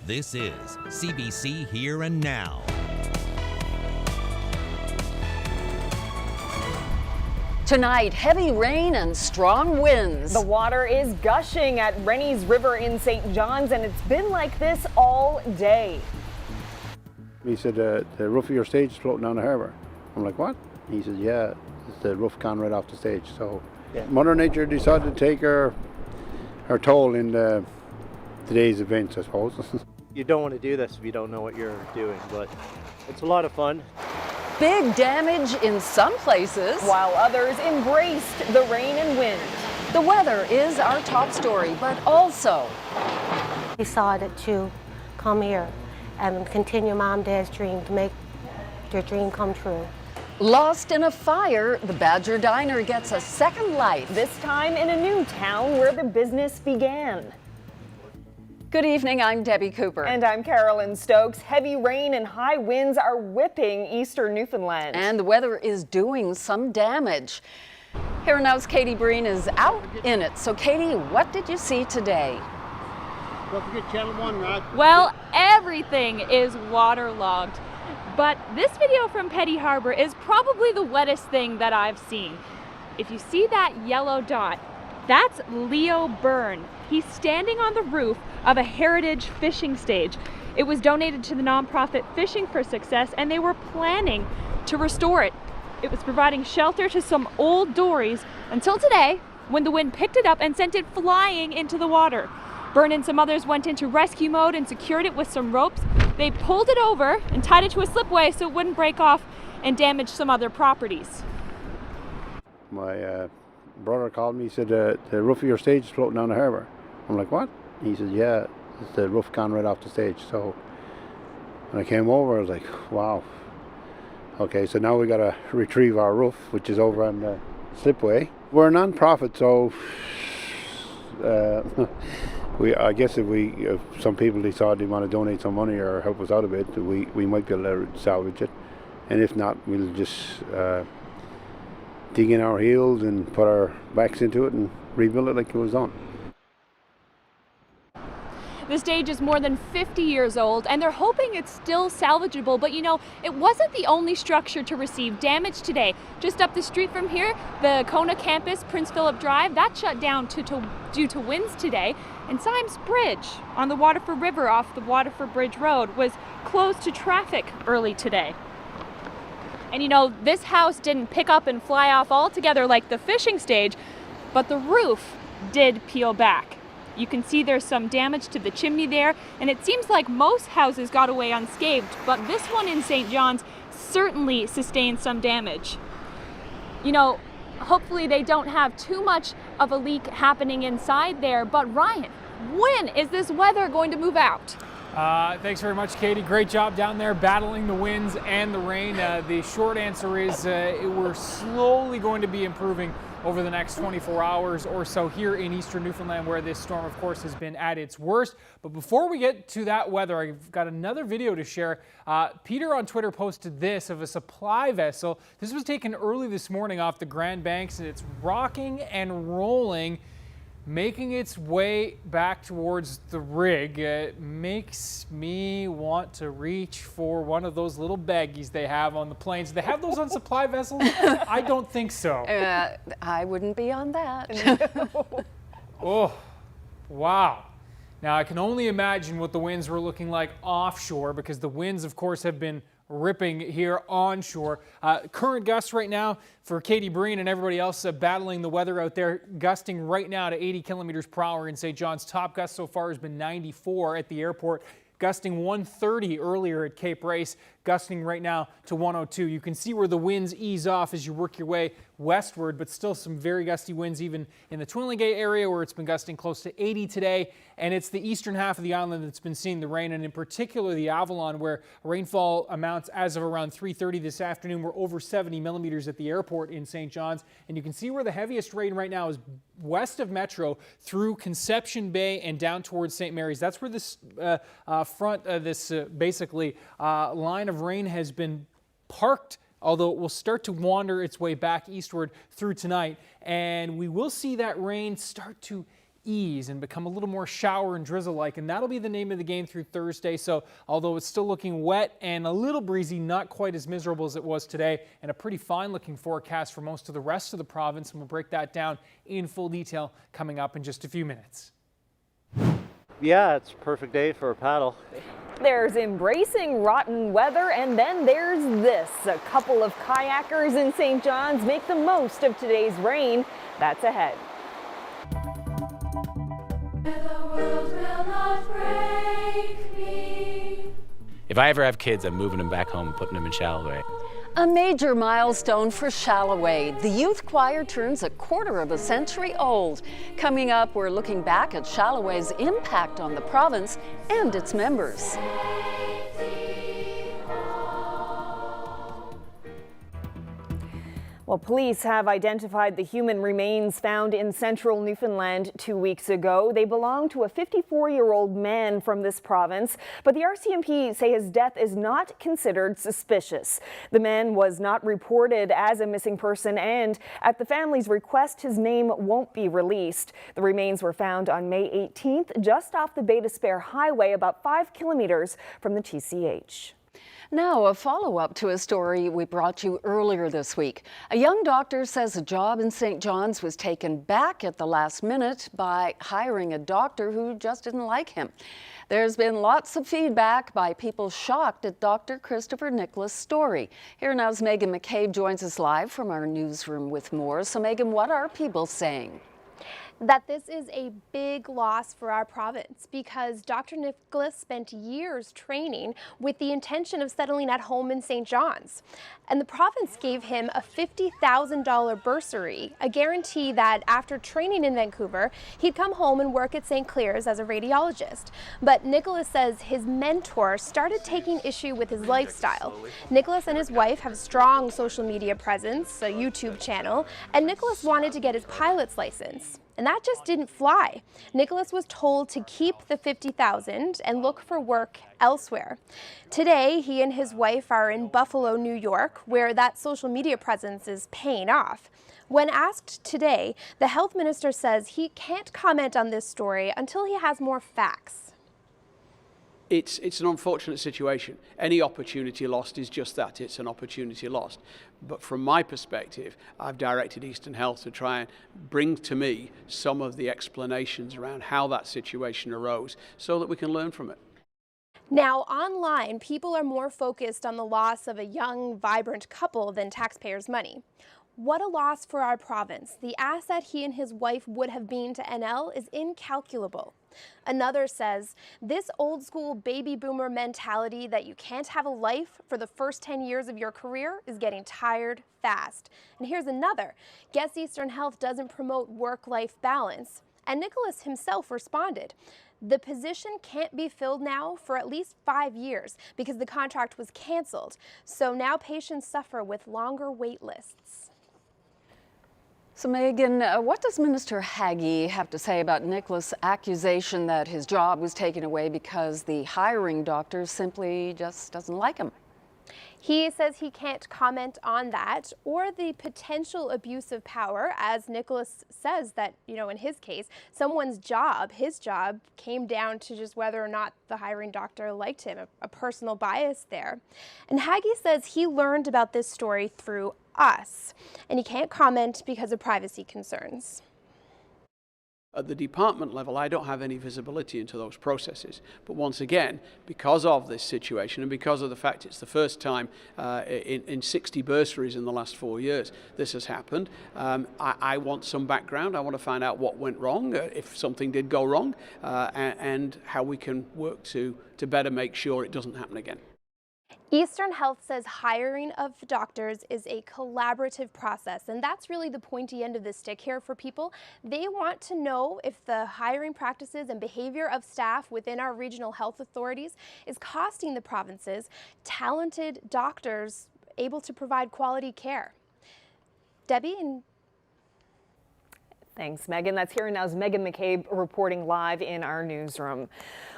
This is CBC Here and Now. Tonight, heavy rain and strong winds. The water is gushing at Rennie's River in St. John's, and it's been like this all day. He said, the roof of your stage is floating down the harbour. I'm like, what? He said, yeah, it's the roof gone right off the stage. So yeah. Mother Nature decided to take her toll in today's events, I suppose. You don't want to do this if you don't know what you're doing, but it's a lot of fun. Big damage in some places, while others embraced the rain and wind. The weather is our top story, but also We decided to come here and continue Mom and Dad's dream, to make their dream come true. lost in a fire, the Badger Diner gets a second life. This time in a new town where the business began. Good evening, I'm Debbie Cooper. And I'm Carolyn Stokes. Heavy rain and high winds are whipping eastern Newfoundland. And the weather is doing some damage. Here Now's Katie Breen is out in it. So Katie, what did you see today? Don't forget Channel 1, Rod. Well, everything is waterlogged. But this video from Petty Harbor is probably the wettest thing that I've seen. If you see that yellow dot, that's Leo Byrne. He's standing on the roof of a heritage fishing stage. It was donated to the nonprofit Fishing for Success, and they were planning to restore it. It was providing shelter to some old dories until today, when the wind picked it up and sent it flying into the water. Byrne and some others went into rescue mode and secured it with some ropes. They pulled it over and tied it to a slipway so it wouldn't break off and damage some other properties. My brother called me, he said, the roof of your stage is floating down the harbour. I'm like, what? He said, yeah, it's the roof gone right off the stage. So when I came over, I was like, wow. Okay, so now we got to retrieve our roof, which is over on the slipway. We're a non-profit, so I guess if some people decide they want to donate some money or help us out a bit, we might be able to salvage it. And if not, we'll just dig in our heels and put our backs into it and rebuild it like it was done. The stage is more than 50 years old, and they're hoping it's still salvageable. But you know, it wasn't the only structure to receive damage today. Just up the street from here, the Kona campus, Prince Philip Drive, that shut down due to winds today. And Symes Bridge on the Waterford River off the Waterford Bridge Road was closed to traffic early today. And you know, this house didn't pick up and fly off altogether like the fishing stage, but the roof did peel back. You can see there's some damage to the chimney there, and it seems like most houses got away unscathed, but this one in St. John's certainly sustained some damage. You know, hopefully they don't have too much of a leak happening inside there, but Ryan, when is this weather going to move out? Thanks very much, Katie. Great job down there battling the winds and the rain. The short answer is we're slowly going to be improving over the next 24 hours or so here in eastern Newfoundland, where this storm, of course, has been at its worst. But before we get to that weather, I've got another video to share. Peter on Twitter posted this of a supply vessel. This was taken early this morning off the Grand Banks, and it's rocking and rolling, making its way back towards the rig. It makes me want to reach for one of those little baggies they have on the planes. Do they have those on supply vessels? I don't think so. I wouldn't be on that. Oh, wow. Now I can only imagine what the winds were looking like offshore, because the winds, of course, have been ripping here onshore. Current gusts right now for Katie Breen and everybody else battling the weather out there, gusting right now to 80 kilometers per hour in St. John's. Top gust so far has been 94 at the airport, gusting 130 earlier at Cape Race, gusting right now to 102. You can see where the winds ease off as you work your way westward, but still some very gusty winds even in the Twillingate area, where it's been gusting close to 80 today. And it's the eastern half of the island that's been seeing the rain, and in particular the Avalon, where rainfall amounts as of around 3:30 this afternoon were over 70 millimeters at the airport in St. John's. And you can see where the heaviest rain right now is west of Metro through Conception Bay and down towards St. Mary's. That's where this basically line of rain has been parked, although it will start to wander its way back eastward through tonight. And we will see that rain start to ease and become a little more shower and drizzle-like, and that'll be the name of the game through Thursday. So although it's still looking wet and a little breezy, not quite as miserable as it was today, and a pretty fine-looking forecast for most of the rest of the province, and we'll break that down in full detail coming up in just a few minutes. Yeah, it's a perfect day for a paddle. There's embracing rotten weather, and then there's this. A couple of kayakers in St. John's make the most of today's rain. That's ahead. If I ever have kids, I'm moving them back home and putting them in Shalloway. A major milestone for Shalloway. The youth choir turns a quarter of a century old. Coming up, we're looking back at Shalloway's impact on the province and its members. Well, police have identified the human remains found in central Newfoundland 2 weeks ago. They belong to a 54-year-old man from this province, but the RCMP say his death is not considered suspicious. The man was not reported as a missing person, and at the family's request, his name won't be released. The remains were found on May 18th, just off the Bay d'Espoir Highway, about 5 kilometers from the TCH. Now, a follow-up to a story we brought you earlier this week. A young doctor says a job in St. John's was taken back at the last minute by hiring a doctor who just didn't like him. There's been lots of feedback by people shocked at Dr. Christopher Nicholas' story. Here now's Megan McCabe joins us live from our newsroom with more. So Megan, what are people saying? That this is a big loss for our province because Dr. Nicholas spent years training with the intention of settling at home in St. John's. And the province gave him a $50,000 bursary, a guarantee that after training in Vancouver, he'd come home and work at St. Clair's as a radiologist. But Nicholas says his mentor started taking issue with his lifestyle. Nicholas and his wife have a strong social media presence, a YouTube channel, and Nicholas wanted to get his pilot's license. And that just didn't fly. Nicholas was told to keep the $50,000 and look for work elsewhere. Today, he and his wife are in Buffalo, New York, where that social media presence is paying off. When asked today, the health minister says he can't comment on this story until he has more facts. It's an unfortunate situation. Any opportunity lost is just that, it's an opportunity lost. But from my perspective, I've directed Eastern Health to try and bring to me some of the explanations around how that situation arose so that we can learn from it. Now, online, people are more focused on the loss of a young, vibrant couple than taxpayers' money. What a loss for our province. The asset he and his wife would have been to NL is incalculable. Another says, this old school baby boomer mentality that you can't have a life for the first 10 years of your career is getting tired fast. And here's another, guess Eastern Health doesn't promote work-life balance. And Nicholas himself responded, the position can't be filled now for at least 5 years because the contract was canceled. So now patients suffer with longer wait lists. So Megan, what does Minister Haggie have to say about Nicholas' accusation that his job was taken away because the hiring doctor simply just doesn't like him? He says he can't comment on that or the potential abuse of power, as Nicholas says that, in his case, his job came down to just whether or not the hiring doctor liked him, a personal bias there. And Haggie says he learned about this story through us, and he can't comment because of privacy concerns. At the department level, I don't have any visibility into those processes. But once again, because of this situation and because of the fact it's the first time in 60 bursaries in the last 4 years this has happened, I want some background. I want to find out what went wrong, if something did go wrong, and how we can work to better make sure it doesn't happen again. Eastern Health says hiring of doctors is a collaborative process, and that's really the pointy end of the stick here for people. They want to know if the hiring practices and behavior of staff within our regional health authorities is costing the provinces talented doctors able to provide quality care. Debbie? Thanks, Megan. That's Here and Now's Megan McCabe reporting live in our newsroom.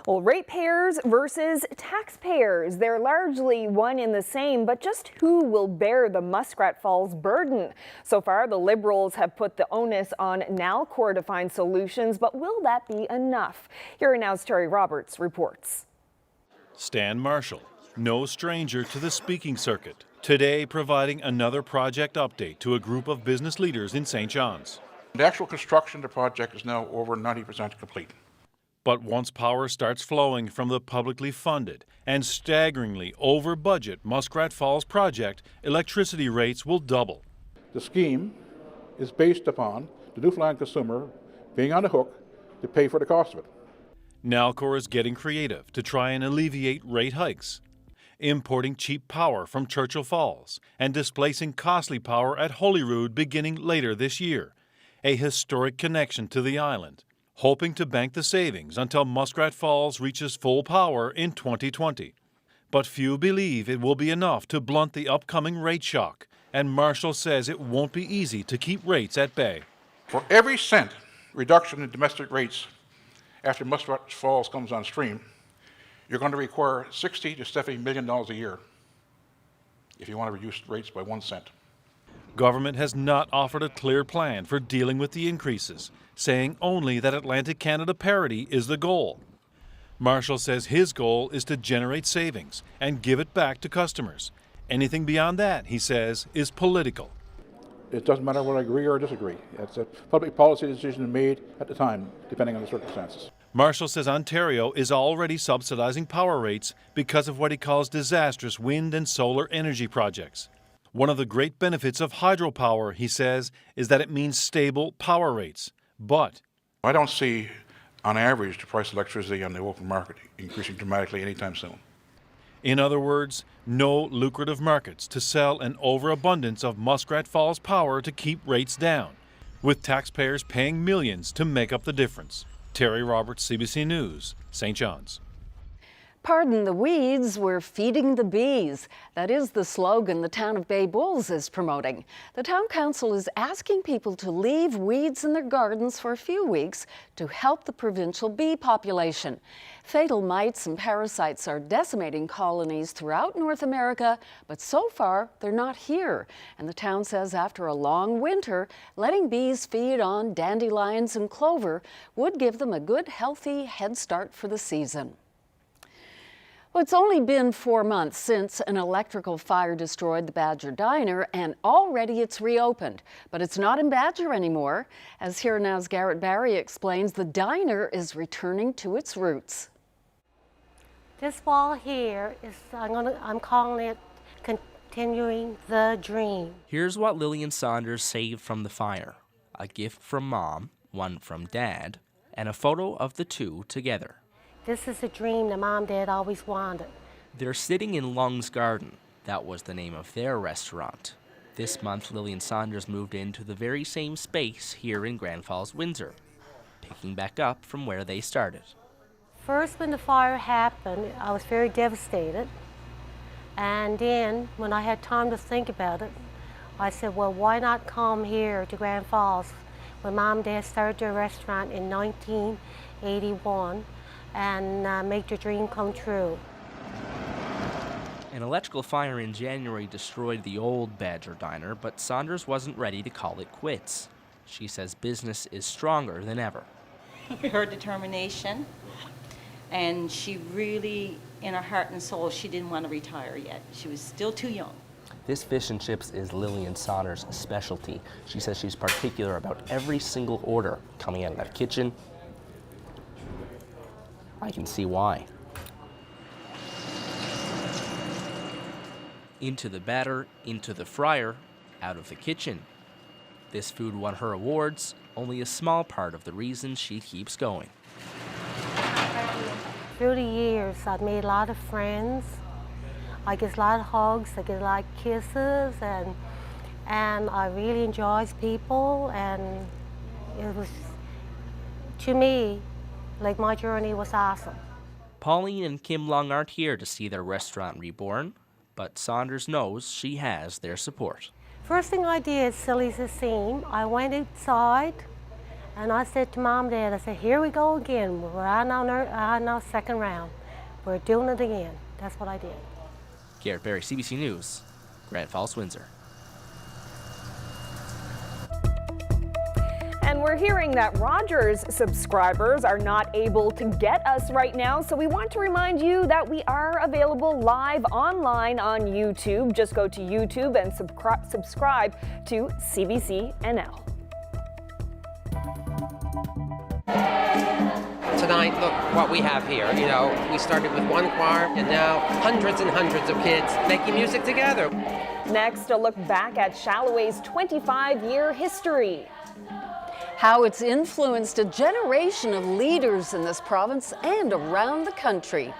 Well, ratepayers versus taxpayers. They're largely one and the same, but just who will bear the Muskrat Falls burden? So far, the Liberals have put the onus on Nalcor to find solutions, but will that be enough? Here and Now's Terry Roberts reports. Stan Marshall, no stranger to the speaking circuit, today providing another project update to a group of business leaders in St. John's. The actual construction of the project is now over 90% complete. But once power starts flowing from the publicly funded and staggeringly over budget Muskrat Falls project, electricity rates will double. The scheme is based upon the Newfoundland consumer being on the hook to pay for the cost of it. Nalcor is getting creative to try and alleviate rate hikes, importing cheap power from Churchill Falls and displacing costly power at Holyrood beginning later this year. A historic connection to the island, hoping to bank the savings until Muskrat Falls reaches full power in 2020. But few believe it will be enough to blunt the upcoming rate shock, and Marshall says it won't be easy to keep rates at bay. For every cent reduction in domestic rates after Muskrat Falls comes on stream, you're going to require $60 to $70 million a year if you want to reduce rates by 1 cent. Government has not offered a clear plan for dealing with the increases, saying only that Atlantic Canada parity is the goal. Marshall says his goal is to generate savings and give it back to customers. Anything beyond that, he says, is political. It doesn't matter whether I agree or disagree. It's a public policy decision made at the time, depending on the circumstances. Marshall says Ontario is already subsidizing power rates because of what he calls disastrous wind and solar energy projects. One of the great benefits of hydropower, he says, is that it means stable power rates. But I don't see, on average, the price of electricity on the open market increasing dramatically anytime soon. in other words, no lucrative markets to sell an overabundance of Muskrat Falls power to keep rates down, with taxpayers paying millions to make up the difference. Terry Roberts, CBC News, St. John's. Pardon the weeds, we're feeding the bees. That is the slogan the town of Bay Bulls is promoting. The town council is asking people to leave weeds in their gardens for a few weeks to help the provincial bee population. Fatal mites and parasites are decimating colonies throughout North America, but so far they're not here. And the town says after a long winter, letting bees feed on dandelions and clover would give them a good, healthy head start for the season. Well, it's only been 4 months since an electrical fire destroyed the Badger Diner, and already it's reopened. But it's not in Badger anymore. As Here Now's Garrett Barry explains, the diner is returning to its roots. This wall here is, I'm calling it Continuing the Dream. Here's what Lillian Saunders saved from the fire. A gift from Mom, one from Dad, and a photo of the two together. This is a dream that Mom and Dad always wanted. They're sitting in Lung's Garden. That was the name of their restaurant. This month, Lillian Saunders moved into the very same space here in Grand Falls, Windsor, picking back up from where they started. First, when the fire happened, I was very devastated. And then, when I had time to think about it, I said, well, why not come here to Grand Falls when Mom and Dad started their restaurant in 1981 and make their dream come true. An electrical fire in January destroyed the old Badger Diner, but Saunders wasn't ready to call it quits. She says business is stronger than ever. Her determination, and she really, in her heart and soul, she didn't want to retire yet. She was still too young. This fish and chips is Lillian Saunders' specialty. She says she's particular about every single order coming out of that kitchen. I can see why. Into the batter, into the fryer, out of the kitchen. This food won her awards, only a small part of the reason she keeps going. Through the years, I've made a lot of friends. I get a lot of hugs, I get a lot of kisses, and I really enjoy people, and it was, to me, like my journey was awesome. Pauline and Kim Lung aren't here to see their restaurant reborn, but Saunders knows she has their support. First thing I did, silly as it seemed, I went outside And I said to Mom and Dad, I said, here we go again. We're on our second round. We're doing it again. That's what I did. Garrett Berry, CBC News, Grand Falls, Windsor. And we're hearing that Rogers subscribers are not able to get us right now, so we want to remind you that we are available live online on YouTube. Just go to YouTube and subscribe to CBC NL. Tonight, look what we have here. You know, we started with one choir and now hundreds and hundreds of kids making music together. Next, a look back at Shalloway's 25-year history. How it's influenced a generation of leaders in this province and around the country.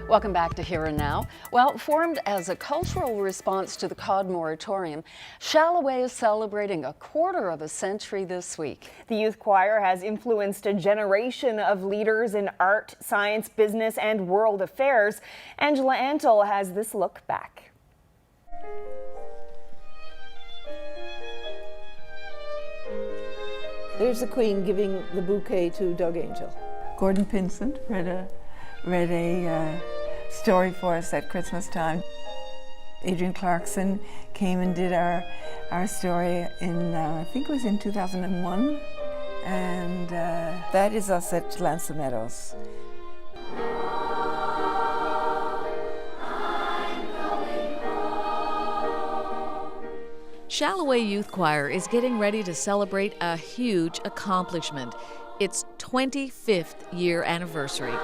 Welcome back to Here and Now. Well, formed as a cultural response to the cod moratorium, Shalloway is celebrating a quarter of a century this week. The youth choir has influenced a generation of leaders in art, science, business, and world affairs. Angela Antle has this look back. There's the Queen giving the bouquet to Doug Angel. Gordon Pinsent read a story for us at Christmas time. Adrian Clarkson came and did our story in, I think it was in 2001. And that is us at Lancer Meadows. Shalloway Youth Choir is getting ready to celebrate a huge accomplishment, its 25th year anniversary.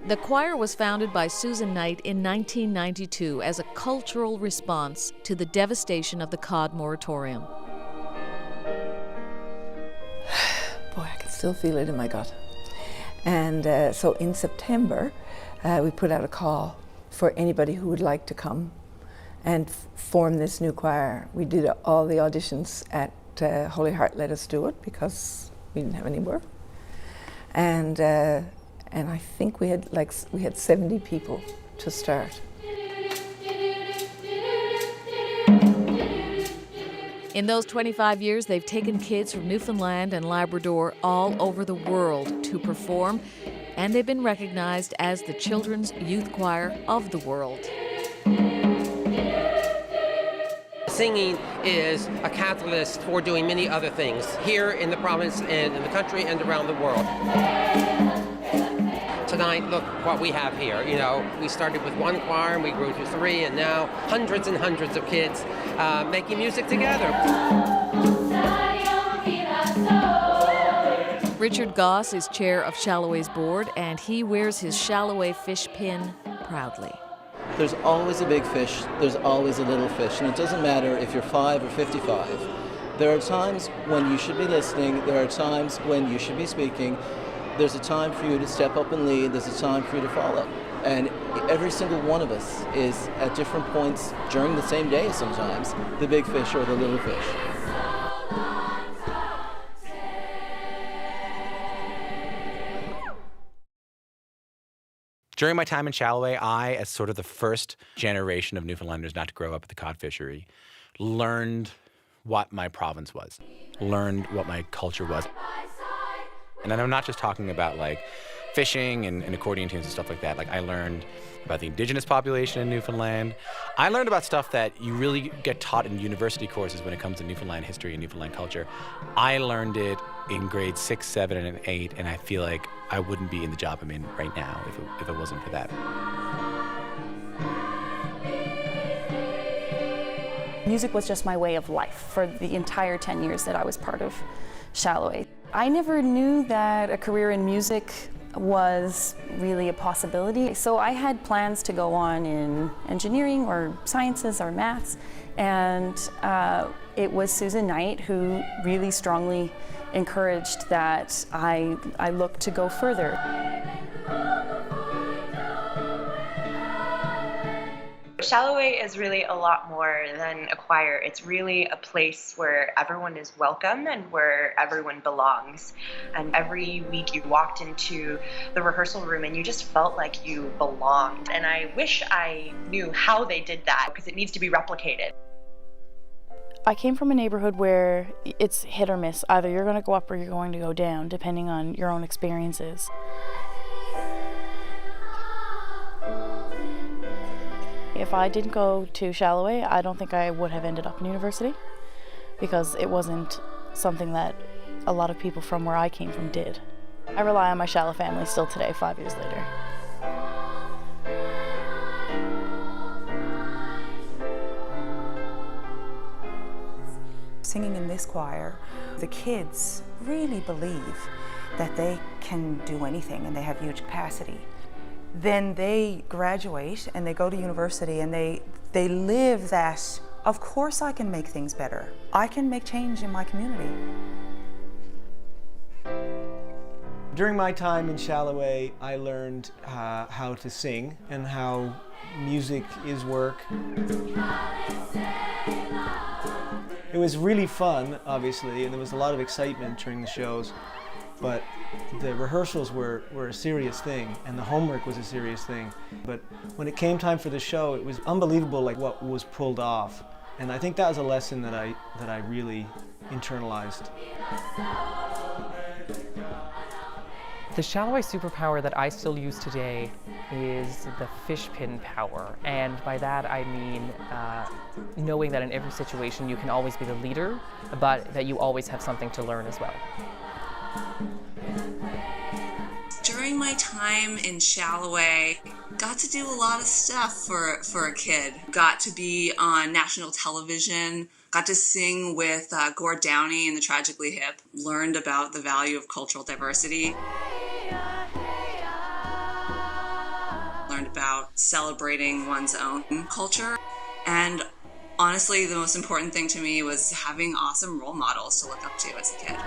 The choir was founded by Susan Knight in 1992 as a cultural response to the devastation of the cod moratorium. Boy, I can still feel it in my gut. And so in September, we put out a call for anybody who would like to come and form this new choir. We did all the auditions at Holy Heart let us do it because we didn't have anywhere. And I think we had 70 people to start. In those 25 years, they've taken kids from Newfoundland and Labrador all over the world to perform, and they've been recognized as the Children's Youth Choir of the world. Singing is a catalyst for doing many other things here in the province and in the country and around the world. Tonight, look what we have here. You know, we started with one choir and we grew to 3, and now hundreds and hundreds of kids making music together. Richard Goss is chair of Shalloway's board, and he wears his Shalloway fish pin proudly. There's always a big fish, there's always a little fish, and it doesn't matter if you're 5 or 55. There are times when you should be listening, there are times when you should be speaking. There's a time for you to step up and lead, there's a time for you to follow. And every single one of us is at different points during the same day sometimes, the big fish or the little fish. During my time in Shalloway, I, as sort of the first generation of Newfoundlanders not to grow up at the cod fishery, learned what my province was, learned what my culture was. And I'm not just talking about like fishing and accordion tunes and stuff like that. Like I learned about the Indigenous population in Newfoundland. I learned about stuff that you really get taught in university courses when it comes to Newfoundland history and Newfoundland culture. I learned it in grades 6, 7, and 8, and I feel like I wouldn't be in the job I'm in right now if it wasn't for that. Music was just my way of life for the entire 10 years that I was part of Shalloway. I never knew that a career in music was really a possibility. So I had plans to go on in engineering or sciences or maths, and it was Susan Knight who really strongly encouraged that I look to go further. Shalloway is really a lot more than a choir. It's really a place where everyone is welcome and where everyone belongs. And every week you walked into the rehearsal room and you just felt like you belonged. And I wish I knew how they did that because it needs to be replicated. I came from a neighborhood where it's hit or miss. Either you're going to go up or you're going to go down, depending on your own experiences. If I didn't go to Shalloway, I don't think I would have ended up in university because it wasn't something that a lot of people from where I came from did. I rely on my Shallow family still today, 5 years later. Singing in this choir, the kids really believe that they can do anything and they have huge capacity. Then they graduate and they go to university and they live that, of course I can make things better. I can make change in my community. During my time in Shalloway, I learned how to sing and how music is work. It was really fun, obviously, and there was a lot of excitement during the shows, but the rehearsals were a serious thing, and the homework was a serious thing. But when it came time for the show, it was unbelievable, like what was pulled off. And I think that was a lesson that I really internalized. The Shalloway superpower that I still use today is the fish pin power. And by that I mean knowing that in every situation you can always be the leader, but that you always have something to learn as well. During my time in Shalloway, Got to do a lot of stuff for a kid. Got to be on national television. Got to sing with Gord Downey and the Tragically Hip. Learned about the value of cultural diversity. Learned about celebrating one's own culture. And honestly, the most important thing to me was having awesome role models to look up to as a kid.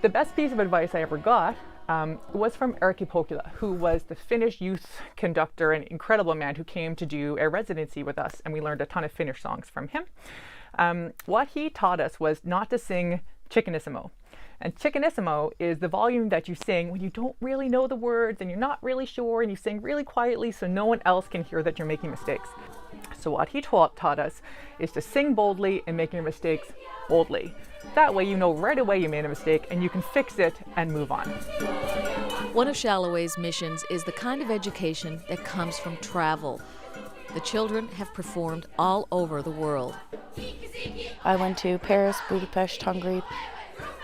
The best piece of advice I ever got was from Erkki Pokila, who was the Finnish youth conductor, an incredible man who came to do a residency with us, and we learned a ton of Finnish songs from him. What he taught us was not to sing Chickenissimo. And Chickenissimo is the volume that you sing when you don't really know the words and you're not really sure, and you sing really quietly so no one else can hear that you're making mistakes. So what he taught us is to sing boldly and make your mistakes boldly. That way you know right away you made a mistake and you can fix it and move on. One of Shalloway's missions is the kind of education that comes from travel. The children have performed all over the world. I went to Paris, Budapest, Hungary,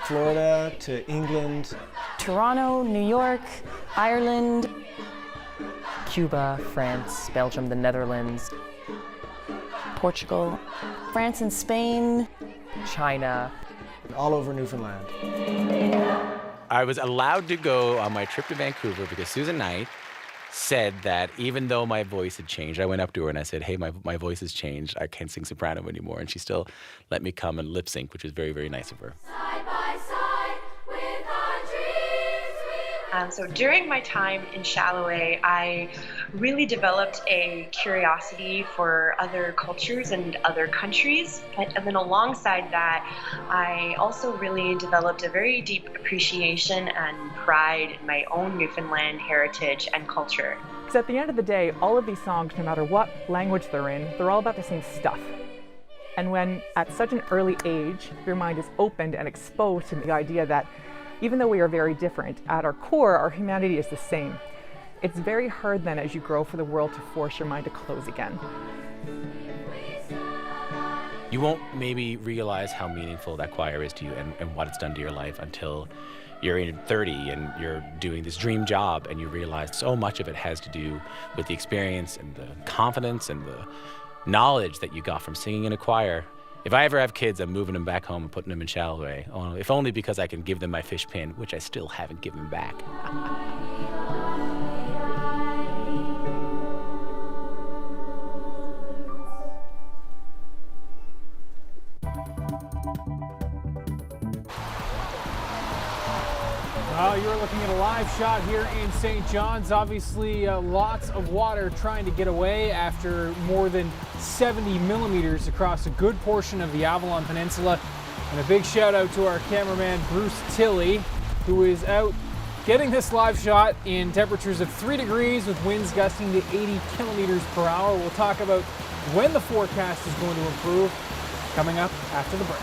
Florida to England, Toronto, New York, Ireland, Cuba, France, Belgium, the Netherlands, Portugal, France and Spain, China, all over Newfoundland. I was allowed to go on my trip to Vancouver because Susan Knight said that even though my voice had changed, I went up to her and I said, hey, my voice has changed. I can't sing soprano anymore. And she still let me come and lip sync, which was very, very nice of her. So during my time in Shalloway, I really developed a curiosity for other cultures and other countries. And then alongside that, I also really developed a very deep appreciation and pride in my own Newfoundland heritage and culture. Because at the end of the day, all of these songs, no matter what language they're in, they're all about the same stuff. And when at such an early age, your mind is opened and exposed to the idea that even though we are very different, at our core, our humanity is the same. It's very hard then as you grow for the world to force your mind to close again. You won't maybe realize how meaningful that choir is to you and what it's done to your life until you're in 30 and you're doing this dream job and you realize so much of it has to do with the experience and the confidence and the knowledge that you got from singing in a choir. If I ever have kids, I'm moving them back home and putting them in Shalloway, if only because I can give them my fish pin, which I still haven't given back. You're looking at a live shot here in St. John's. Obviously, lots of water trying to get away after more than 70 millimeters across a good portion of the Avalon Peninsula. And a big shout out to our cameraman, Bruce Tilley, who is out getting this live shot in temperatures of 3 degrees with winds gusting to 80 kilometers per hour. We'll talk about when the forecast is going to improve coming up after the break.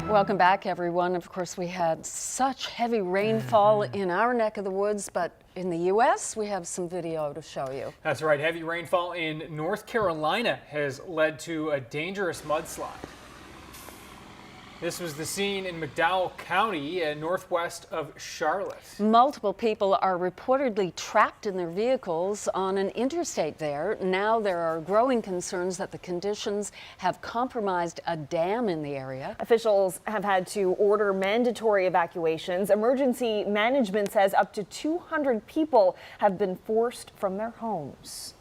Welcome back, everyone. Of course, we had such heavy rainfall in our neck of the woods, but in the U.S., we have some video to show you. That's right. Heavy rainfall in North Carolina has led to a dangerous mudslide. This was the scene in McDowell County, northwest of Charlotte. Multiple people are reportedly trapped in their vehicles on an interstate there. Now there are growing concerns that the conditions have compromised a dam in the area. Officials have had to order mandatory evacuations. Emergency management says up to 200 people have been forced from their homes.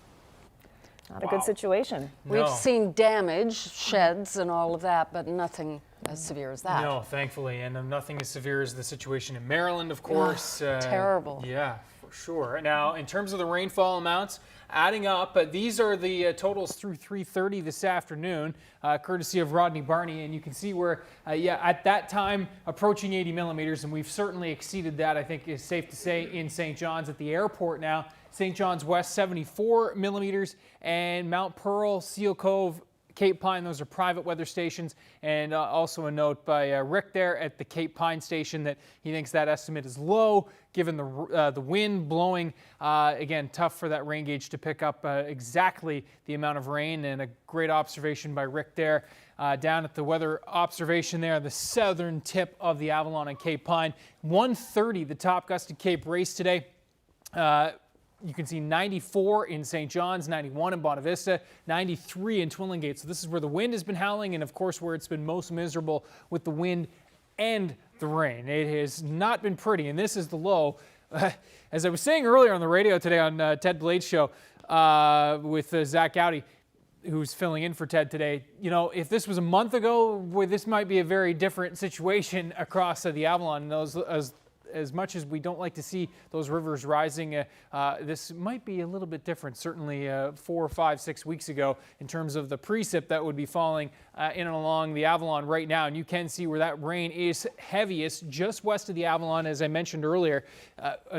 Not a good situation. We've seen damage, sheds and all of that, but nothing as severe as that. No, thankfully, and nothing as severe as the situation in Maryland, of course. Terrible. Yeah, for sure. Now, in terms of the rainfall amounts, adding up, these are the totals through 3:30 this afternoon, courtesy of Rodney Barney, and you can see where, at that time, approaching 80 millimeters, and we've certainly exceeded that, I think is safe to say, in St. John's at the airport now. St. John's West, 74 millimeters, and Mount Pearl, Seal Cove, Cape Pine, those are private weather stations, and also a note by Rick there at the Cape Pine station that he thinks that estimate is low given the wind blowing. Again, tough for that rain gauge to pick up exactly the amount of rain, and a great observation by Rick there. Down at the weather observation there, the southern tip of the Avalon and Cape Pine. 130, the top gusted Cape race today. You can see 94 in St. John's, 91 in Bonavista, Vista, 93 in Twillingate. So this is where the wind has been howling, and of course where it's been most miserable with the wind and the rain. It has not been pretty, and this is the low. As I was saying earlier on the radio today on Ted Blade's show with Zach Gowdy, who's filling in for Ted today, you know, if this was a month ago, this might be a very different situation across the Avalon. And as much as we don't like to see those rivers rising, this might be a little bit different, certainly 4, 5, 6 weeks ago in terms of the precip that would be falling in and along the Avalon right now. And you can see where that rain is heaviest just west of the Avalon, as I mentioned earlier,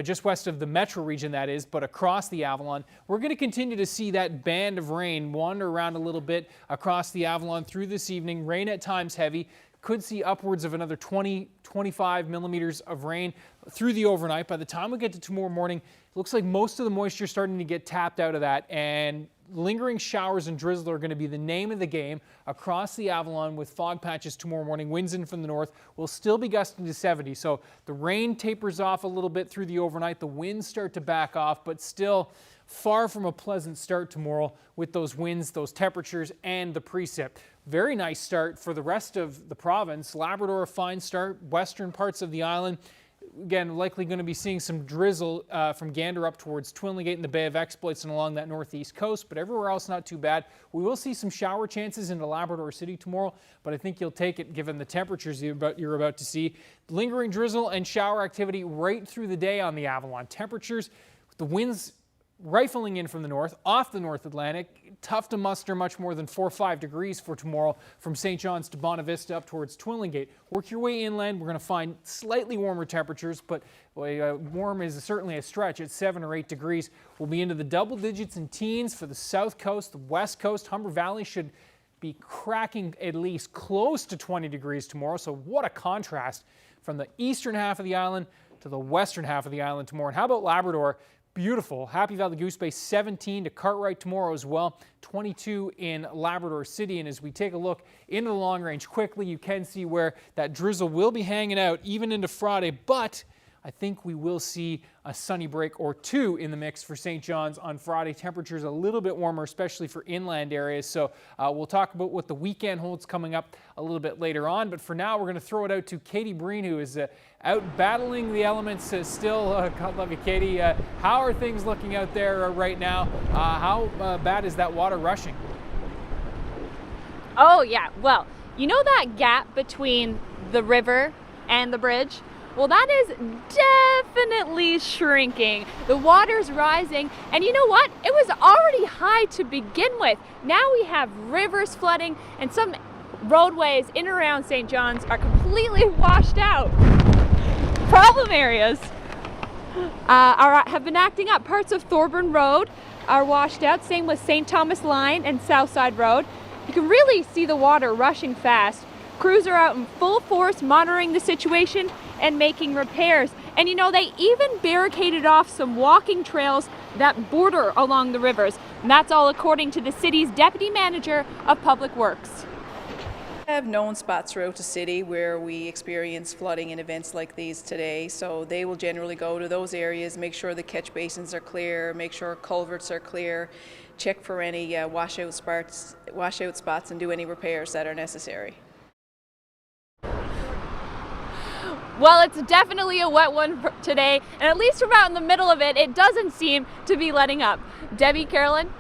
just west of the metro region that is, but across the Avalon. We're going to continue to see that band of rain wander around a little bit across the Avalon through this evening. Rain at times heavy. Could see upwards of another 20, 25 millimeters of rain through the overnight. By the time we get to tomorrow morning, it looks like most of the moisture is starting to get tapped out of that, and lingering showers and drizzle are going to be the name of the game across the Avalon with fog patches tomorrow morning. Winds in from the north will still be gusting to 70. So the rain tapers off a little bit through the overnight. The winds start to back off, but still far from a pleasant start tomorrow with those winds, those temperatures, and the precip. Very nice start for the rest of the province. Labrador, a fine start. Western parts of the island, again, likely going to be seeing some drizzle from Gander up towards Twillingate and the Bay of Exploits and along that northeast coast, but everywhere else not too bad. We will see some shower chances into Labrador City tomorrow, but I think you'll take it given the temperatures you're about to see. Lingering drizzle and shower activity right through the day on the Avalon. Temperatures, the winds rifling in from the north, off the North Atlantic. Tough to muster much more than 4 or 5 degrees for tomorrow from St. John's to Bonavista up towards Twillingate. Work your way inland. We're going to find slightly warmer temperatures, but warm is certainly a stretch at 7 or 8 degrees. We'll be into the double digits and teens for the south coast, the west coast. Humber Valley should be cracking at least close to 20 degrees tomorrow. So what a contrast from the eastern half of the island to the western half of the island tomorrow. And how about Labrador? Beautiful. Happy Valley Goose Bay, 17 to Cartwright tomorrow as well. 22 in Labrador City. And as we take a look into the long range quickly, you can see where that drizzle will be hanging out even into Friday. But I think we will see a sunny break or two in the mix for St. John's on Friday. Temperatures a little bit warmer, especially for inland areas. So we'll talk about what the weekend holds coming up a little bit later on. But for now, we're going to throw it out to Katie Breen, who is out battling the elements still. God love you, Katie. How are things looking out there right now? How bad is that water rushing? Oh, yeah. Well, you know that gap between the river and the bridge? Well, that is definitely shrinking. The water's rising, and you know what? It was already high to begin with. Now we have rivers flooding, and some roadways in and around St. John's are completely washed out. Problem areas. have been acting up. Parts of Thorburn Road are washed out. Same with St. Thomas Line and Southside Road. You can really see the water rushing fast. Crews are out in full force monitoring the situation and making repairs. And you know, they even barricaded off some walking trails that border along the rivers. And that's all according to the city's Deputy Manager of Public Works. We have known spots throughout the city where we experience flooding in events like these today, so they will generally go to those areas, make sure the catch basins are clear, make sure culverts are clear, check for any washout spots, and do any repairs that are necessary. Well, it's definitely a wet one today, and at least from out in the middle of it, it doesn't seem to be letting up. Debbie, Carolyn?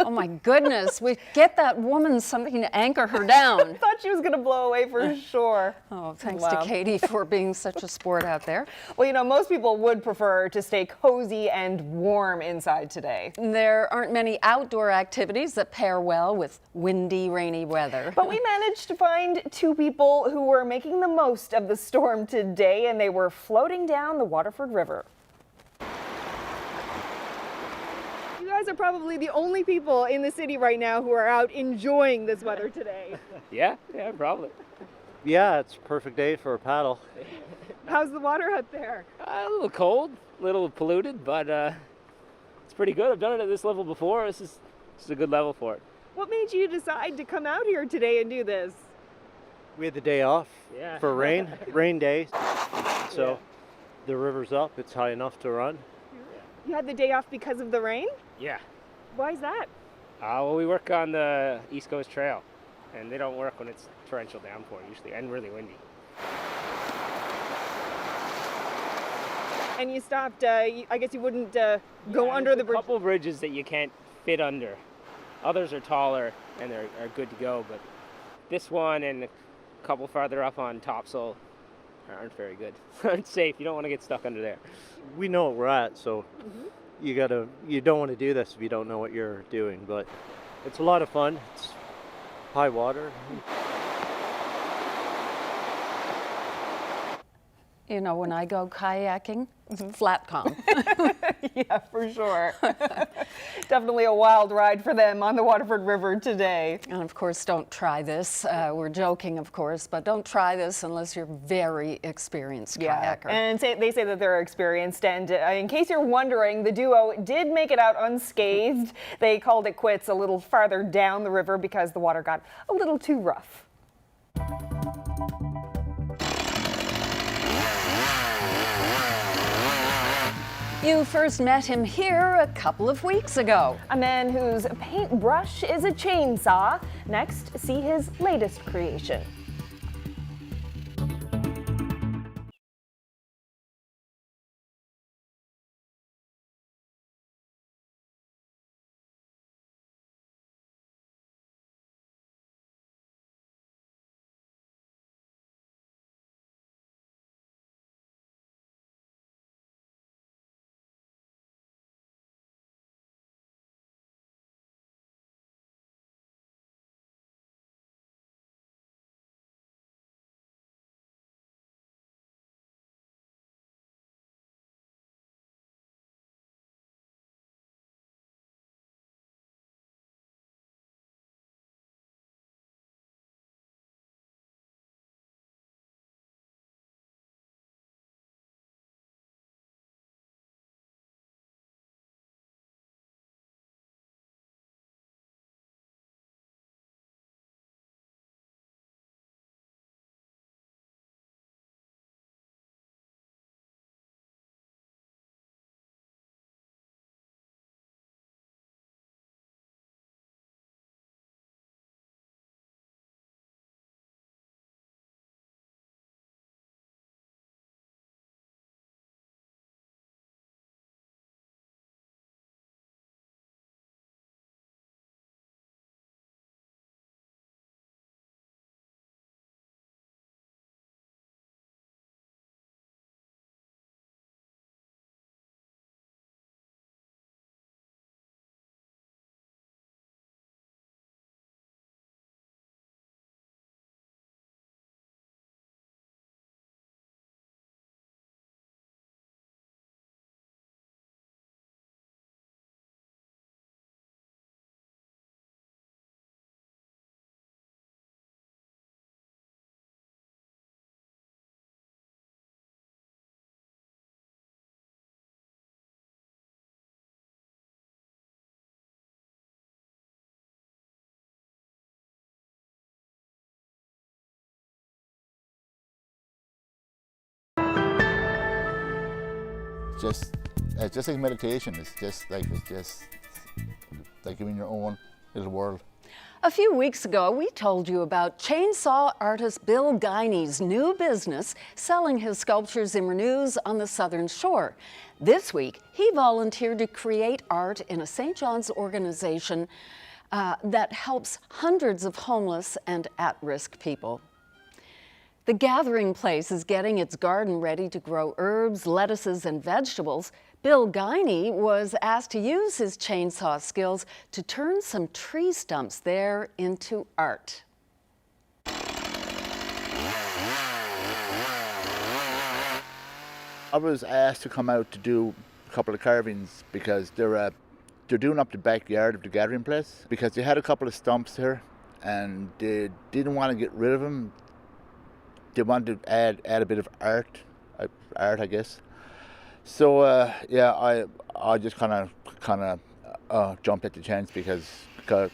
Oh my goodness, we get that woman something to anchor her down. I thought she was going to blow away for sure. Oh, thanks to Katie for being such a sport out there. Well, you know, most people would prefer to stay cozy and warm inside today. There aren't many outdoor activities that pair well with windy, rainy weather. But we managed to find two people who were making the most of the storm today, and they were floating down the Waterford River. You guys are probably the only people in the city right now who are out enjoying this weather today. Yeah, probably. Yeah, it's a perfect day for a paddle. How's the water out there? A little cold, a little polluted, but it's pretty good. I've done it at this level before. This is a good level for it. What made you decide to come out here today and do this? We had the day off for rain day, so the river's up. It's high enough to run. You had the day off because of the rain? Yeah. Why is that? Well, we work on the East Coast Trail, and they don't work when it's torrential downpour usually, and really windy. And you stopped, I guess you wouldn't go under the bridge? There's a couple bridges that you can't fit under. Others are taller and are good to go, but this one and a couple farther up on Topsail aren't very good. Aren't safe. You don't want to get stuck under there. We know what we're at, so you don't want to do this if you don't know what you're doing, but it's a lot of fun. It's high water. You know, when I go kayaking, flat calm. Yeah, for sure. Definitely a wild ride for them on the Waterford River today. And of course, don't try this. We're joking, of course, but don't try this unless you're very experienced kayaker. And they say that they're experienced. And in case you're wondering, the duo did make it out unscathed. They called it quits a little farther down the river because the water got a little too rough. You first met him here a couple of weeks ago. A man whose paintbrush is a chainsaw. Next, see his latest creation. just like meditation. It's just like you're in your own little world. A few weeks ago, we told you about chainsaw artist Bill Guiney's new business selling his sculptures in Renews on the Southern Shore. This week, he volunteered to create art in a St. John's organization that helps hundreds of homeless and at-risk people. The Gathering Place is getting its garden ready to grow herbs, lettuces, and vegetables. Bill Guiney was asked to use his chainsaw skills to turn some tree stumps there into art. I was asked to come out to do a couple of carvings because they're doing up the backyard of the Gathering Place because they had a couple of stumps here and they didn't want to get rid of them. They wanted to add a bit of art, I guess. So yeah, I just kind of jumped at the chance because I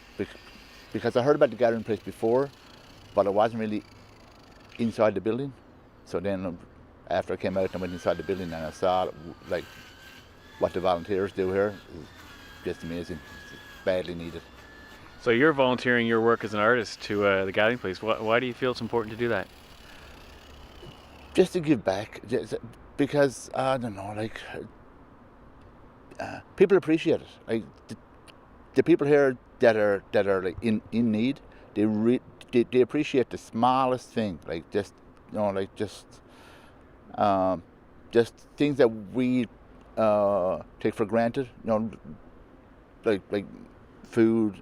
heard about the Gathering Place before, but I wasn't really inside the building. So then after I came out and went inside the building and I saw like what the volunteers do here, is just amazing. It's badly needed. So you're volunteering your work as an artist to the Gathering Place. Why do you feel it's important to do that? Just to give back, because I don't know, like people appreciate it. Like the people here that are like in need, they appreciate the smallest thing. Like just things that we take for granted. Like food,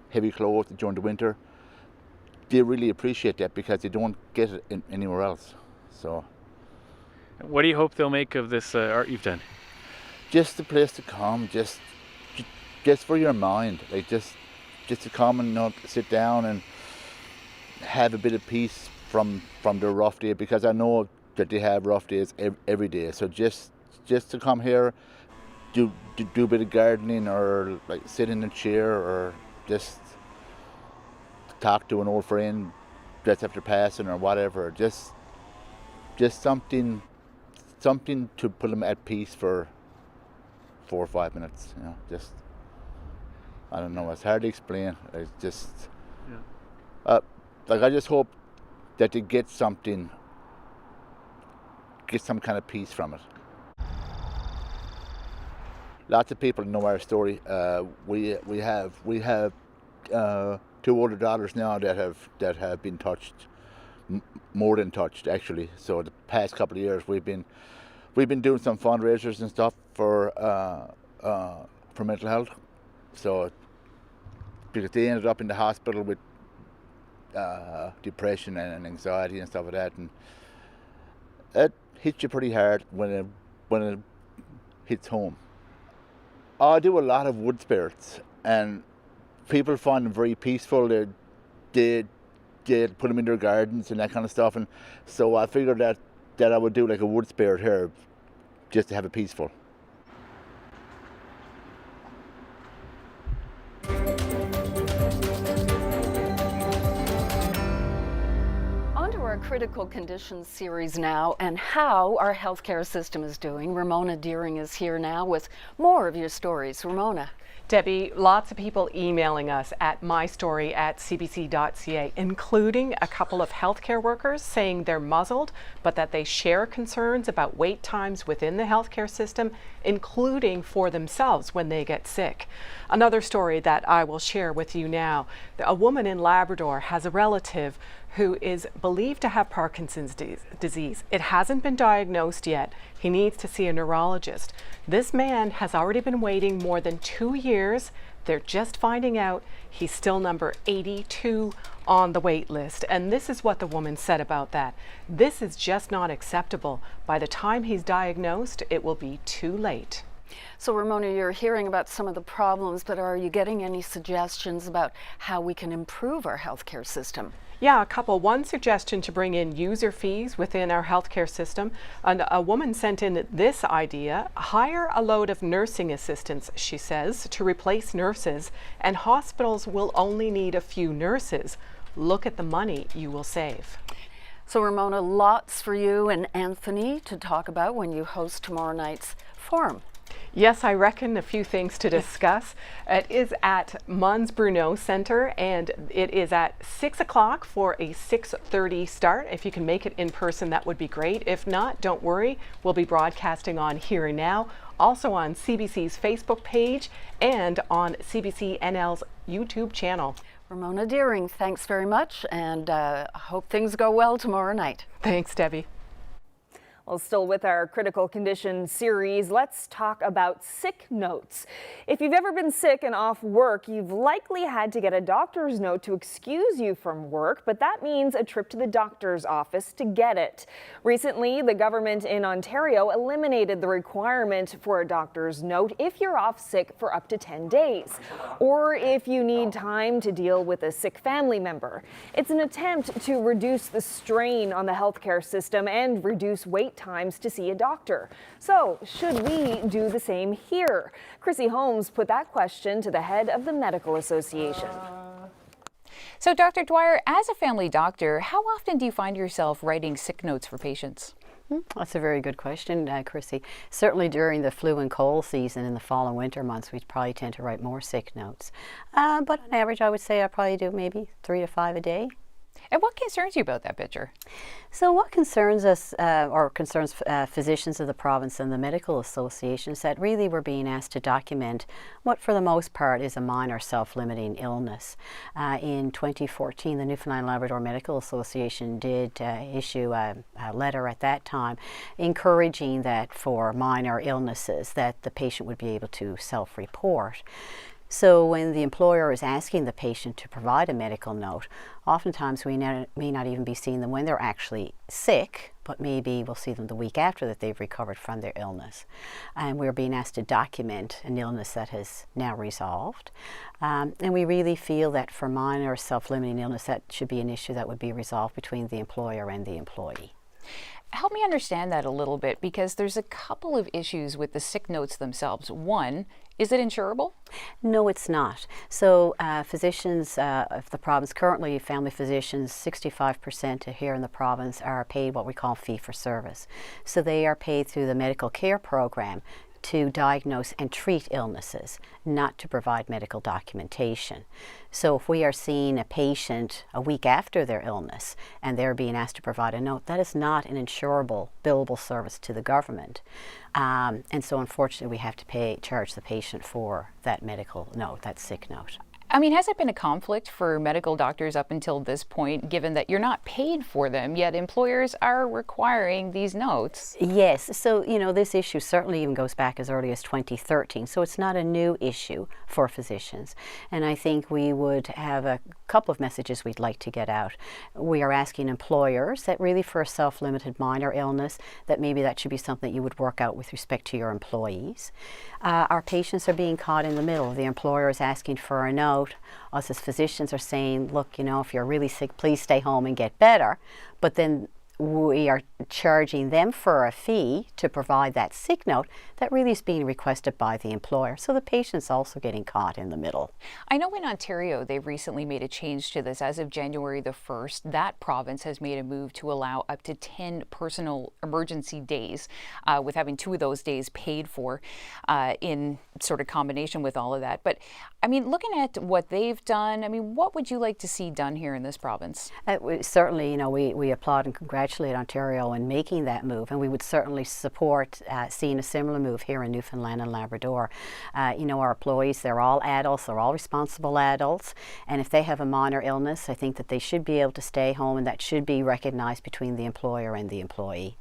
heavy clothes during the winter. They really appreciate that because they don't get it anywhere else. So, what do you hope they'll make of this art you've done? Just a place to come, just for your mind, like just to come and sit down and have a bit of peace from their rough day, because I know that they have rough days every day. So just to come here, do a bit of gardening or like sit in a chair or just talk to an old friend just after passing or whatever. Just something to put them at peace for 4 or 5 minutes. Just I don't know. It's hard to explain. It's just like I just hope that they get some kind of peace from it. Lots of people know our story. We have 2 older daughters now that have been touched, more than touched actually. So the past couple of years we've been doing some fundraisers and stuff for mental health. So because they ended up in the hospital with depression and anxiety and stuff like that, and it hits you pretty hard when it hits home. I do a lot of wood spirits, and people find them very peaceful. They put them in their gardens and that kind of stuff, and so I figured that I would do like a wood spirit here, just to have it peaceful. On to our critical conditions series now, and how our healthcare system is doing. Ramona Deering is here now with more of your stories. Ramona. Debbie, lots of people emailing us at mystory@cbc.ca, including a couple of healthcare workers saying they're muzzled, but that they share concerns about wait times within the healthcare system, including for themselves when they get sick. Another story that I will share with you now. A woman in Labrador has a relative who is believed to have Parkinson's disease. It hasn't been diagnosed yet. He needs to see a neurologist. This man has already been waiting more than 2 years. They're just finding out he's still number 82 on the wait list. And this is what the woman said about that. This is just not acceptable. By the time he's diagnosed, it will be too late. So Ramona, you're hearing about some of the problems, but are you getting any suggestions about how we can improve our healthcare system? Yeah, a couple. One suggestion to bring in user fees within our healthcare system. And a woman sent in this idea: hire a load of nursing assistants, she says, to replace nurses, and hospitals will only need a few nurses. Look at the money you will save. So Ramona, lots for you and Anthony to talk about when you host tomorrow night's forum. Yes, I reckon a few things to discuss. It is at Mons Bruno Center, and it is at 6 o'clock for a 6:30 start. If you can make it in person, that would be great. If not, don't worry. We'll be broadcasting on Here and Now, also on CBC's Facebook page and on CBC NL's YouTube channel. Ramona Deering, thanks very much, and I hope things go well tomorrow night. Thanks, Debbie. Well, still with our critical condition series, let's talk about sick notes. If you've ever been sick and off work, you've likely had to get a doctor's note to excuse you from work, but that means a trip to the doctor's office to get it. Recently, the government in Ontario eliminated the requirement for a doctor's note if you're off sick for up to 10 days, or if you need time to deal with a sick family member. It's an attempt to reduce the strain on the healthcare system and reduce wait times to see a doctor. So, should we do the same here? Chrissy Holmes put that question to the head of the Medical Association. So, Dr. Dwyer, as a family doctor, how often do you find yourself writing sick notes for patients? That's a very good question, Chrissy. Certainly during the flu and cold season in the fall and winter months, we probably tend to write more sick notes. But on average, I would say I probably do maybe 3 to 5 a day. And what concerns you about that picture? So what concerns us, or concerns physicians of the province and the Medical Association, is that really we're being asked to document what for the most part is a minor self-limiting illness. In 2014, the Newfoundland and Labrador Medical Association did issue a letter at that time encouraging that for minor illnesses that the patient would be able to self-report. So when the employer is asking the patient to provide a medical note, oftentimes we may not even be seeing them when they're actually sick, but maybe we'll see them the week after that they've recovered from their illness. And we're being asked to document an illness that has now resolved. And we really feel that for minor self-limiting illness, that should be an issue that would be resolved between the employer and the employee. Help me understand that a little bit, because there's a couple of issues with the sick notes themselves. One, is it insurable? No, it's not. So physicians of the province, currently family physicians, 65% here in the province are paid what we call fee for service. So they are paid through the medical care program to diagnose and treat illnesses, not to provide medical documentation. So if we are seeing a patient a week after their illness and they're being asked to provide a note, that is not an insurable, billable service to the government. And so unfortunately we have to charge the patient for that medical note, that sick note. I mean, has it been a conflict for medical doctors up until this point, given that you're not paid for them, yet employers are requiring these notes? Yes. So, you know, this issue certainly even goes back as early as 2013. So it's not a new issue for physicians. And I think we would have a couple of messages we'd like to get out. We are asking employers that really for a self-limited minor illness, that maybe that should be something that you would work out with respect to your employees. Our patients are being caught in the middle. The employer is asking for a note. Us as physicians are saying, look, you know, if you're really sick, please stay home and get better. But then we are charging them for a fee to provide that sick note that really is being requested by the employer. So the patient's also getting caught in the middle. I know in Ontario they've recently made a change to this. As of January the 1st, that province has made a move to allow up to 10 personal emergency days, with having 2 of those days paid for in sort of combination with all of that. But I mean, looking at what they've done, I mean, what would you like to see done here in this province? Certainly, you know, we applaud and congratulate Ontario in making that move, and we would certainly support seeing a similar move here in Newfoundland and Labrador. You know, our employees, they're all adults, they're all responsible adults, and if they have a minor illness, I think that they should be able to stay home, and that should be recognized between the employer and the employee.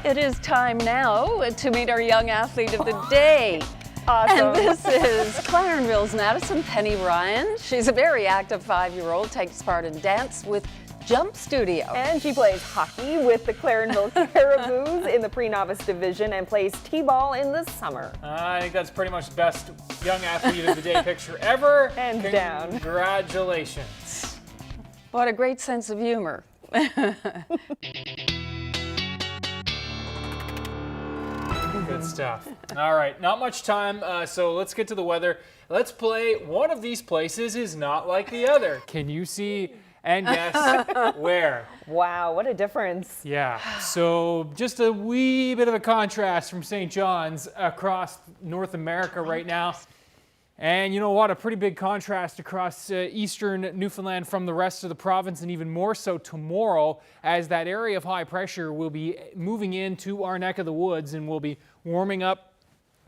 It is time now to meet our young athlete of the day. Awesome. And this is Clarenville's Madison Penny Ryan. She's a very active 5-year-old, takes part in dance with Jump Studio. And she plays hockey with the Clarenville Caribous in the pre-novice division and plays t-ball in the summer. I think that's pretty much the best young athlete of the day picture ever. Hands down. Congratulations. What a great sense of humor. Good stuff. All right, not much time, so let's get to the weather. Let's play One of These Places is Not Like the Other. Can you see and guess where? Wow, what a difference. Yeah, so just a wee bit of a contrast from St. John's across North America right now. And you know what, a pretty big contrast across eastern Newfoundland from the rest of the province, and even more so tomorrow, as that area of high pressure will be moving into our neck of the woods and will be warming up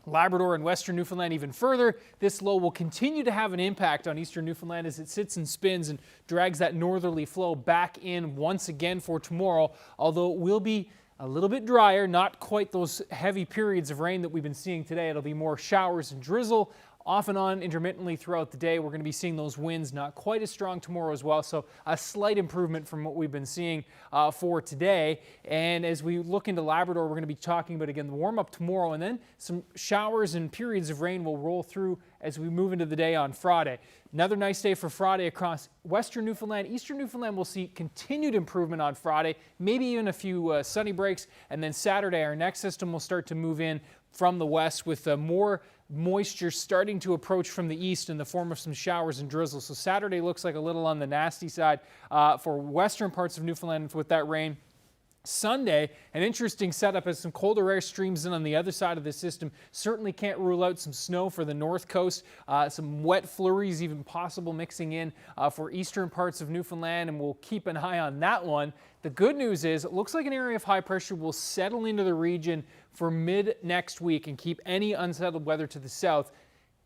Labrador and western Newfoundland even further. This low will continue to have an impact on eastern Newfoundland as it sits and spins and drags that northerly flow back in once again for tomorrow, although it will be a little bit drier, not quite those heavy periods of rain that we've been seeing today. It'll be more showers and drizzle off and on intermittently throughout the day. We're going to be seeing those winds not quite as strong tomorrow as well, so a slight improvement from what we've been seeing for today. And as we look into Labrador, we're going to be talking about, again, the warm-up tomorrow, and then some showers and periods of rain will roll through as we move into the day on Friday. Another nice day for Friday across western Newfoundland. Eastern Newfoundland will see continued improvement on Friday, maybe even a few sunny breaks, and then Saturday our next system will start to move in from the west with more moisture starting to approach from the east in the form of some showers and drizzle. So Saturday looks like a little on the nasty side for western parts of Newfoundland with that rain. Sunday, an interesting setup as some colder air streams in on the other side of the system. Certainly can't rule out some snow for the north coast, some wet flurries even possible mixing in for eastern parts of Newfoundland, and we'll keep an eye on that one. The good news is it looks like an area of high pressure will settle into the region for mid next week and keep any unsettled weather to the south.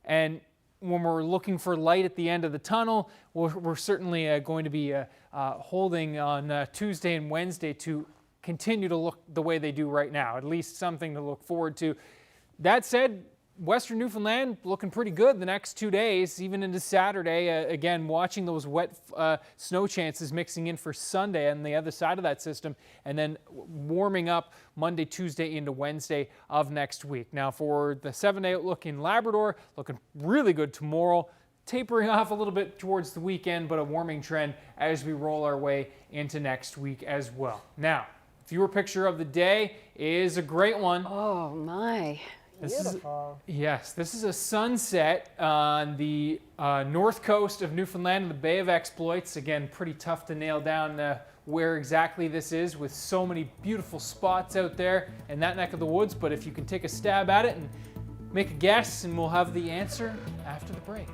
And when we're looking for light at the end of the tunnel, we're certainly going to be holding on Tuesday and Wednesday to continue to look the way they do right now, at least something to look forward to. That said, western Newfoundland looking pretty good the next 2 days, even into Saturday. Again, watching those wet snow chances mixing in for Sunday on the other side of that system, and then warming up Monday, Tuesday into Wednesday of next week. Now for the 7-day outlook in Labrador, looking really good tomorrow. Tapering off a little bit towards the weekend, but a warming trend as we roll our way into next week as well. Now, viewer picture of the day is a great one. Oh my. Beautiful. This is a sunset on the north coast of Newfoundland in the Bay of Exploits. Again, pretty tough to nail down where exactly this is with so many beautiful spots out there in that neck of the woods. But if you can take a stab at it and make a guess, and we'll have the answer after the break.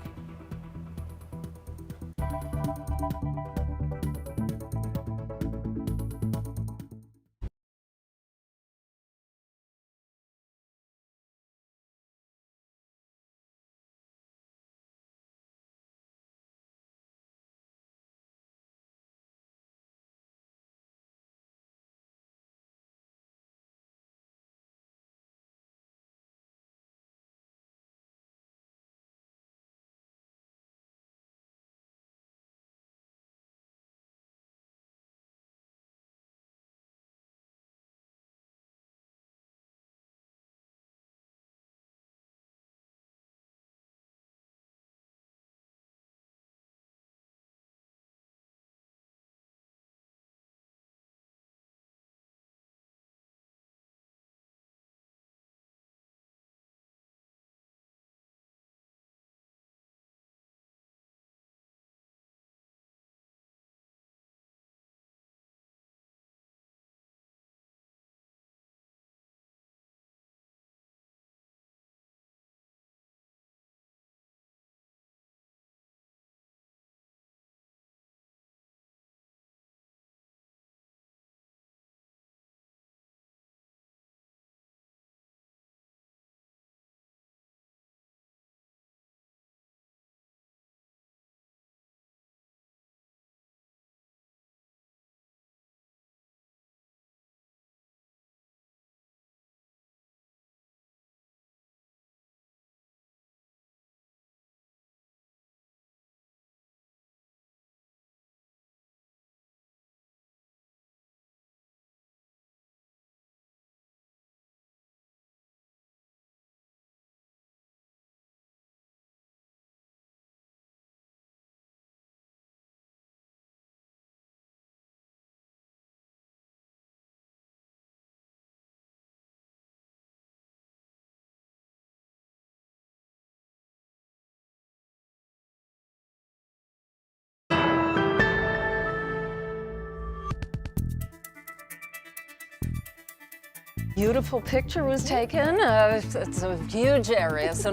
Beautiful picture was taken. It's a huge area, so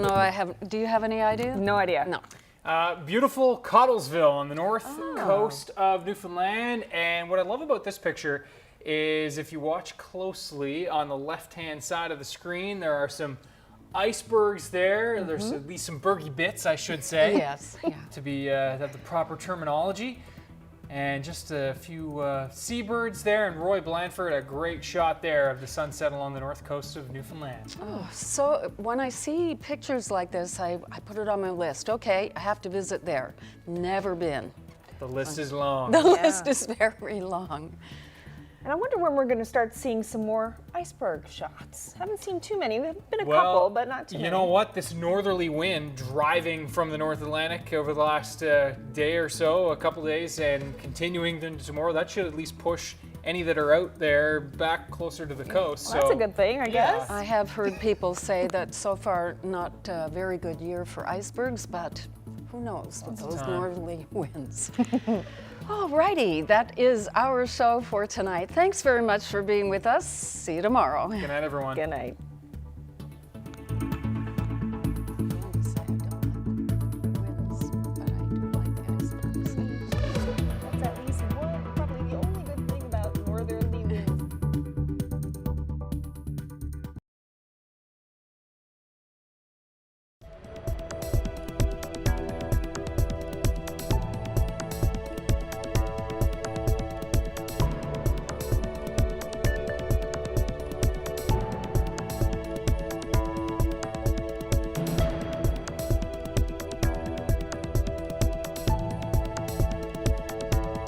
do you have any idea? No idea. No. Beautiful Cottlesville on the north coast of Newfoundland. And what I love about this picture is if you watch closely on the left-hand side of the screen, there are some icebergs there. There's at least some bergy bits, I should say. Yes. Yeah. To be have the proper terminology. And just a few seabirds there, and Roy Blandford, a great shot there of the sunset along the north coast of Newfoundland. Oh, so when I see pictures like this, I put it on my list. Okay, I have to visit there. Never been. The list is long. The list is very long. And I wonder when we're going to start seeing some more iceberg shots. Haven't seen too many. There've been a couple, but not too many. You know what? This northerly wind driving from the North Atlantic over the last day or so, a couple days, and continuing into tomorrow, that should at least push any that are out there back closer to the coast. Well, that's a good thing, I guess. I have heard people say that so far not a very good year for icebergs, but who knows with those northerly winds. Alrighty, that is our show for tonight. Thanks very much for being with us. See you tomorrow. Good night, everyone. Good night.